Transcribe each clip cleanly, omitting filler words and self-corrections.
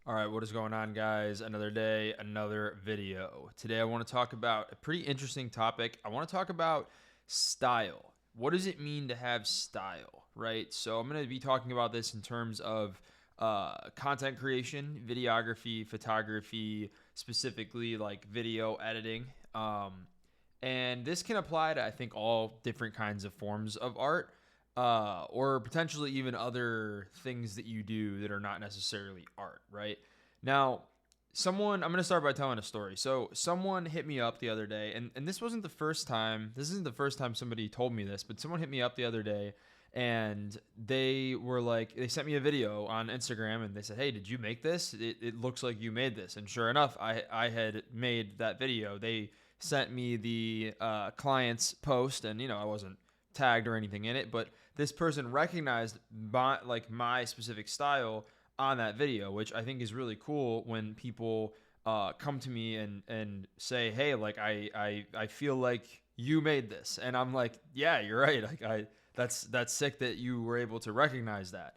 All right, what is going on, guys? Another day, another video. Today, I want to talk about a pretty interesting topic. I want to talk about style. What does it mean to have style, right? So, I'm going to be talking about this in terms of content creation, videography, photography, specifically like video editing. And this can apply to, I think, all different kinds of forms of art, or potentially even other things that you do that are not necessarily art, right? Now, I'm going to start by telling a story. So, someone hit me up the other day, and this wasn't the first time, this isn't the first time somebody told me this, but someone hit me up the other day and they sent me a video on Instagram and they said, "Hey, did you make this? It looks like you made this." And sure enough, I had made that video. They sent me the client's post, and I wasn't tagged or anything in it, but this person recognized my specific style on that video, which I think is really cool when people come to me and say, "Hey, like I feel like you made this," and I'm like, "Yeah, you're right. That's sick that you were able to recognize that."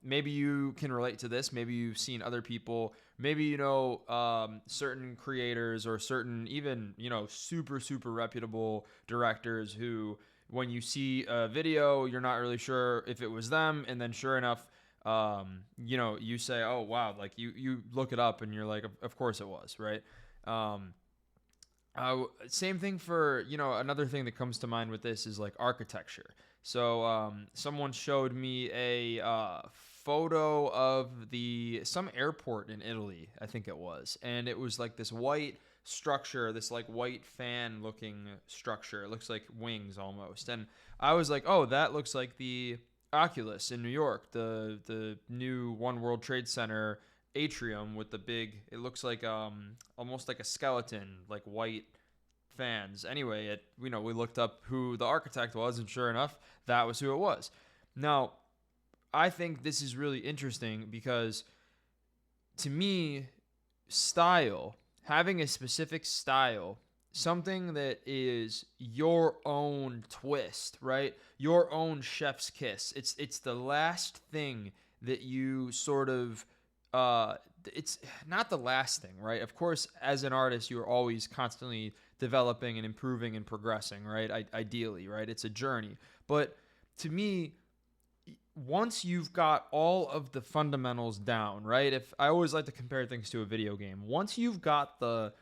Maybe you can relate to this. Maybe you've seen other people. Maybe certain creators or certain even super reputable directors who, when you see a video, you're not really sure if it was them, and then sure enough, you say, "Oh wow," like you look it up and you're like, "Of course it was," right? Um, Same thing for, another thing that comes to mind with this is like architecture. So someone showed me a photo of some airport in Italy, I think it was, and it was like this white structure, this like white fan looking structure. It looks like wings almost, and I was like, "Oh, that looks like the Oculus in New York, the new One World Trade Center atrium with the big, it looks like almost like a skeleton, like white fans." Anyway, we looked up who the architect was, and sure enough, that was who it was. Now, I think this is really interesting because, to me, style, having a specific style, something that is your own twist, right? Your own chef's kiss. It's the last thing that you sort of it's not the last thing, right? Of course, as an artist, you are always constantly developing and improving and progressing, right? Ideally, right? It's a journey. But to me, once you've got all of the fundamentals down, right? If I always like to compare things to a video game. Once you've got all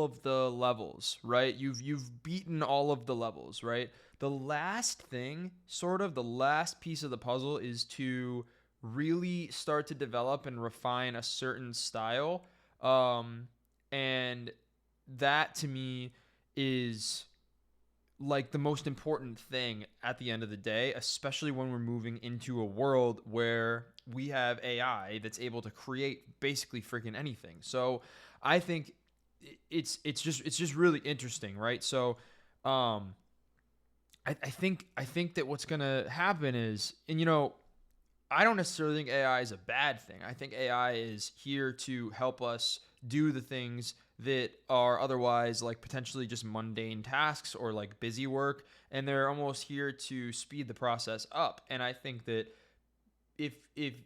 of the levels, right? You've beaten all of the levels, right? The last thing, sort of the last piece of the puzzle, is to really start to develop and refine a certain style. And that to me is like the most important thing at the end of the day, especially when we're moving into a world where we have AI that's able to create basically freaking anything. So I think it's just really interesting, right? So I think that what's gonna happen is, and I don't necessarily think AI is a bad thing. I think AI is here to help us do the things that are otherwise like potentially just mundane tasks or like busy work, and they're almost here to speed the process up. And I think that if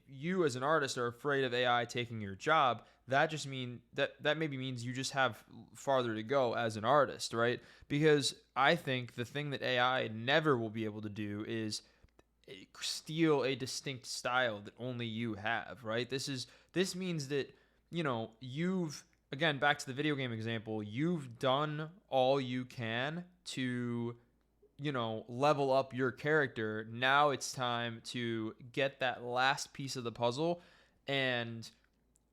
you as an artist are afraid of AI taking your job, that just mean that maybe means you just have farther to go as an artist, right? Because I think the thing that AI never will be able to do is steal a distinct style that only you have, right? This means that, you've, again, back to the video game example, you've done all you can to, level up your character. Now it's time to get that last piece of the puzzle, and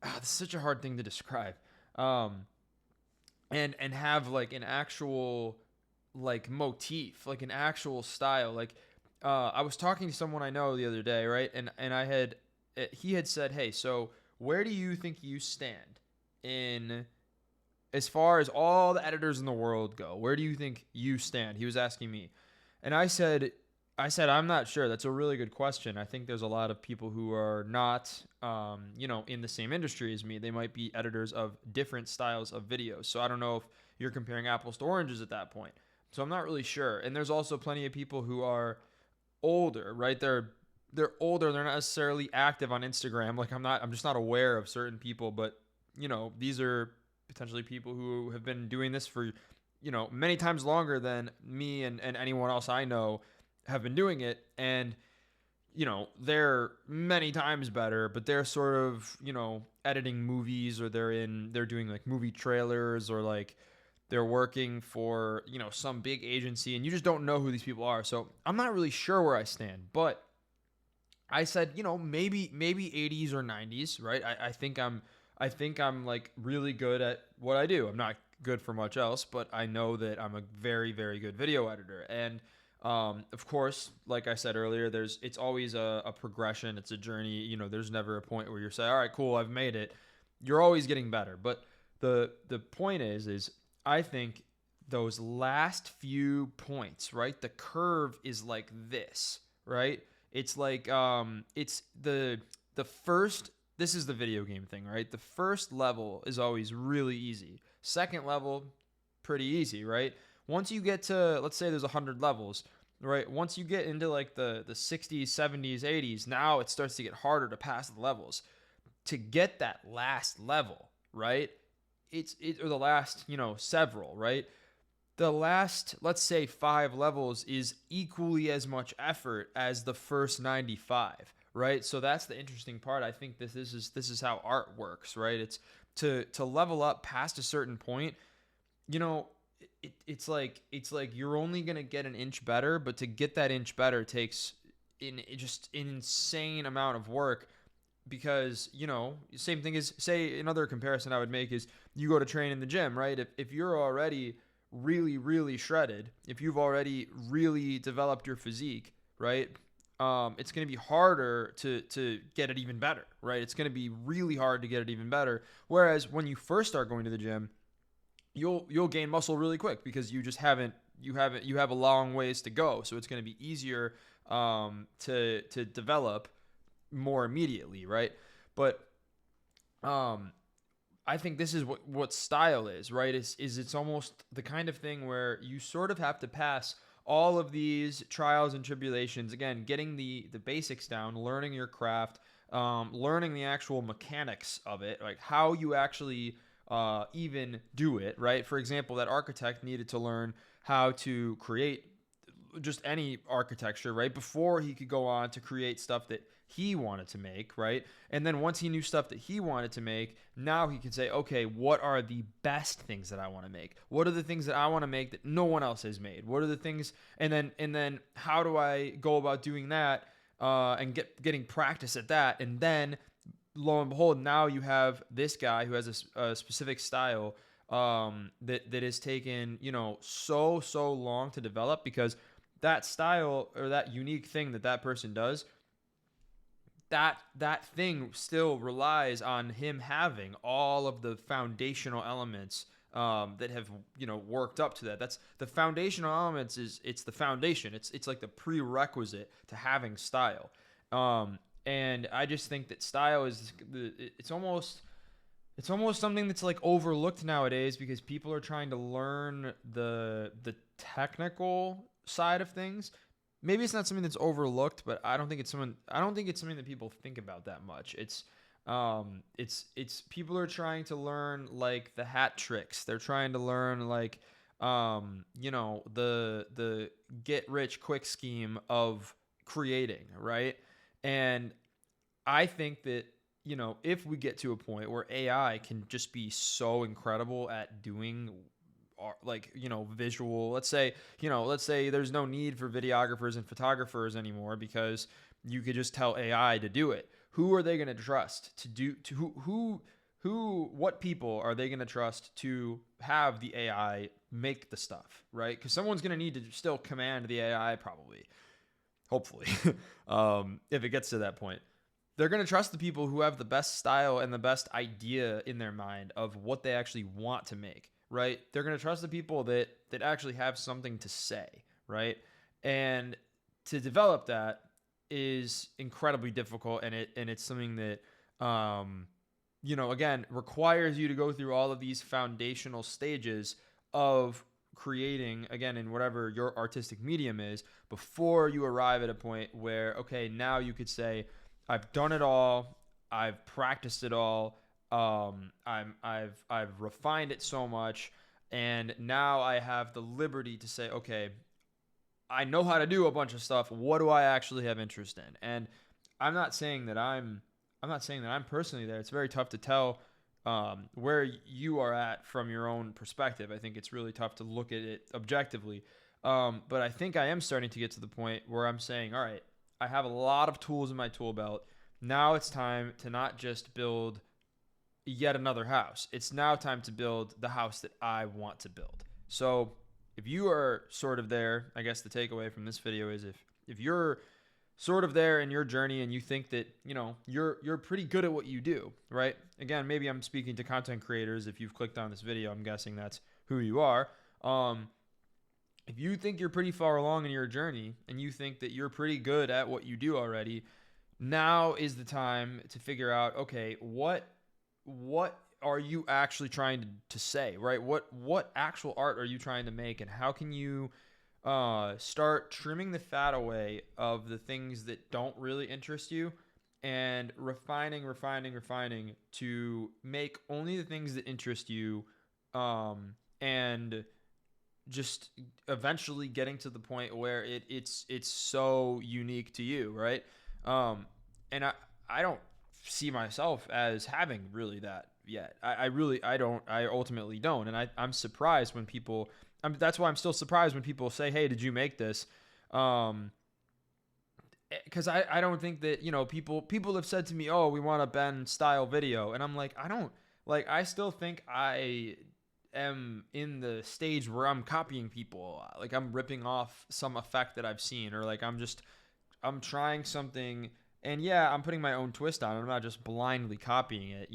this is such a hard thing to describe. And have like an actual like motif, like an actual style. Like I was talking to someone I know the other day, right? And he had said, "Hey, so where do you think you stand in, as far as all the editors in the world go? Where do you think you stand?" He was asking me, and I said, "I'm not sure. That's a really good question. I think there's a lot of people who are not, in the same industry as me. They might be editors of different styles of videos. So I don't know if you're comparing apples to oranges at that point. So I'm not really sure. And there's also plenty of people who are older, right? They're they're older, they're not necessarily active on Instagram. Like I'm just not aware of certain people, but these are potentially people who have been doing this for many times longer than me and anyone else I know have been doing it. And they're many times better, but they're sort of, editing movies, or they're doing like movie trailers, or like they're working for, some big agency, and you just don't know who these people are. So I'm not really sure where I stand, but I said, maybe 80s or 90s, right? I think I'm like really good at what I do. I'm not good for much else, but I know that I'm a very, very good video editor. And of course, like I said earlier, it's always a progression. It's a journey. There's never a point where you're saying, all right, cool, I've made it. You're always getting better. But the point is I think those last few points, right? The curve is like this, right? It's like it's the first. This is the video game thing, right? The first level is always really easy. Second level, pretty easy, right? Once you get to, let's say there's 100 levels, right? Once you get into like the 60s, 70s, 80s, now it starts to get harder to pass the levels. To get that last level, right? Or the last, several, right? The last, let's say 5 levels is equally as much effort as the first 95, right? So that's the interesting part. I think this is how art works, right? It's to level up past a certain point, you know, it's like you're only gonna get an inch better, but to get that inch better takes just an insane amount of work. Because same thing as, say, another comparison I would make is you go to train in the gym, right? If you're already really, really shredded, if you've already really developed your physique, right? It's going to be harder to get it even better, right? It's going to be really hard to get it even better. Whereas when you first start going to the gym, you'll gain muscle really quick, because you have a long ways to go. So it's going to be easier to develop more immediately, right? But I think this is what style is, right? It's almost the kind of thing where you sort of have to pass all of these trials and tribulations. Again, getting the basics down, learning your craft, learning the actual mechanics of it, like how you actually even do it, right? For example, that architect needed to learn how to create just any architecture, right? Before he could go on to create stuff that he wanted to make, right? And then once he knew stuff that he wanted to make, now he can say, okay, what are the best things that I want to make? What are the things that I want to make that no one else has made? What are the things, and then how do I go about doing that, and getting practice at that? And then lo and behold, now you have this guy who has a specific style that is taken, so long to develop, because that style, or that unique thing that person does, that thing still relies on him having all of the foundational elements that have worked up to that. That's the foundational elements. It's the foundation. It's like the prerequisite to having style. And I just think that style is it's almost something that's like overlooked nowadays, because people are trying to learn the technical side of things. Maybe it's not something that's overlooked, but I don't think it's something that people think about that much. It's people are trying to learn like the hat tricks. They're trying to learn like the get rich quick scheme of creating, right? And I think that if we get to a point where AI can just be so incredible at doing visual, let's say there's no need for videographers and photographers anymore, because you could just tell AI to do it. Who are they going to trust what people are they going to trust to have the AI make the stuff, right? Because someone's going to need to still command the AI, probably, hopefully, if it gets to that point. They're going to trust the people who have the best style and the best idea in their mind of what they actually want to make, right? They're going to trust the people that actually have something to say, right? And to develop that is incredibly difficult, and it's something that again, requires you to go through all of these foundational stages of creating, again, in whatever your artistic medium is, before you arrive at a point where, okay, now you could say, I've done it all, I've practiced it all, I've refined it so much, and now I have the liberty to say, okay, I know how to do a bunch of stuff. What do I actually have interest in? And I'm not saying that I'm personally there. It's very tough to tell where you are at from your own perspective. I think it's really tough to look at it objectively. But I think I am starting to get to the point where I'm saying, all right, I have a lot of tools in my tool belt. Now it's time to not just build yet another house. It's now time to build the house that I want to build. So if you are sort of there, I guess the takeaway from this video is if you're sort of there in your journey and you think that, you're pretty good at what you do, right? Again, maybe I'm speaking to content creators. If you've clicked on this video, I'm guessing that's who you are. If you think you're pretty far along in your journey and you think that you're pretty good at what you do already, now is the time to figure out, okay, what are you actually trying to say, right? What actual art are you trying to make, and how can you start trimming the fat away of the things that don't really interest you and refining to make only the things that interest you, and just eventually getting to the point where it's so unique to you, right? And I don't see myself as having really that yet. I ultimately don't. And I'm surprised when people, that's why I'm still surprised when people say, hey, did you make this? Because I don't think that, people have said to me, oh, we want a Ben style video. And I'm like, I still think I am in the stage where I'm copying people a lot. Like I'm ripping off some effect that I've seen, or like I'm trying something, and yeah, I'm putting my own twist on it. I'm not just blindly copying it.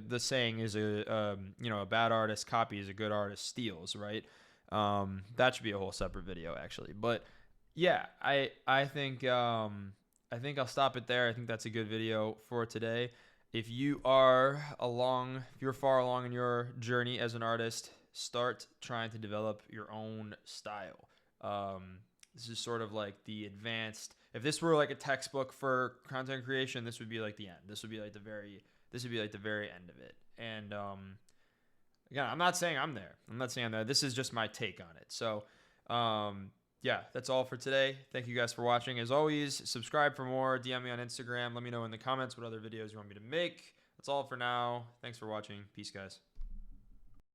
The saying is a bad artist copies, a good artist steals, right? That should be a whole separate video actually. But yeah, I think I'll stop it there. I think that's a good video for today. If you're far along in your journey as an artist, start trying to develop your own style. This is sort of like the advanced. If this were like a textbook for content creation, this would be like the end. This would be like the very end of it. And again, I'm not saying I'm there. This is just my take on it. So yeah, that's all for today. Thank you guys for watching. As always, subscribe for more. DM me on Instagram. Let me know in the comments what other videos you want me to make. That's all for now. Thanks for watching. Peace, guys.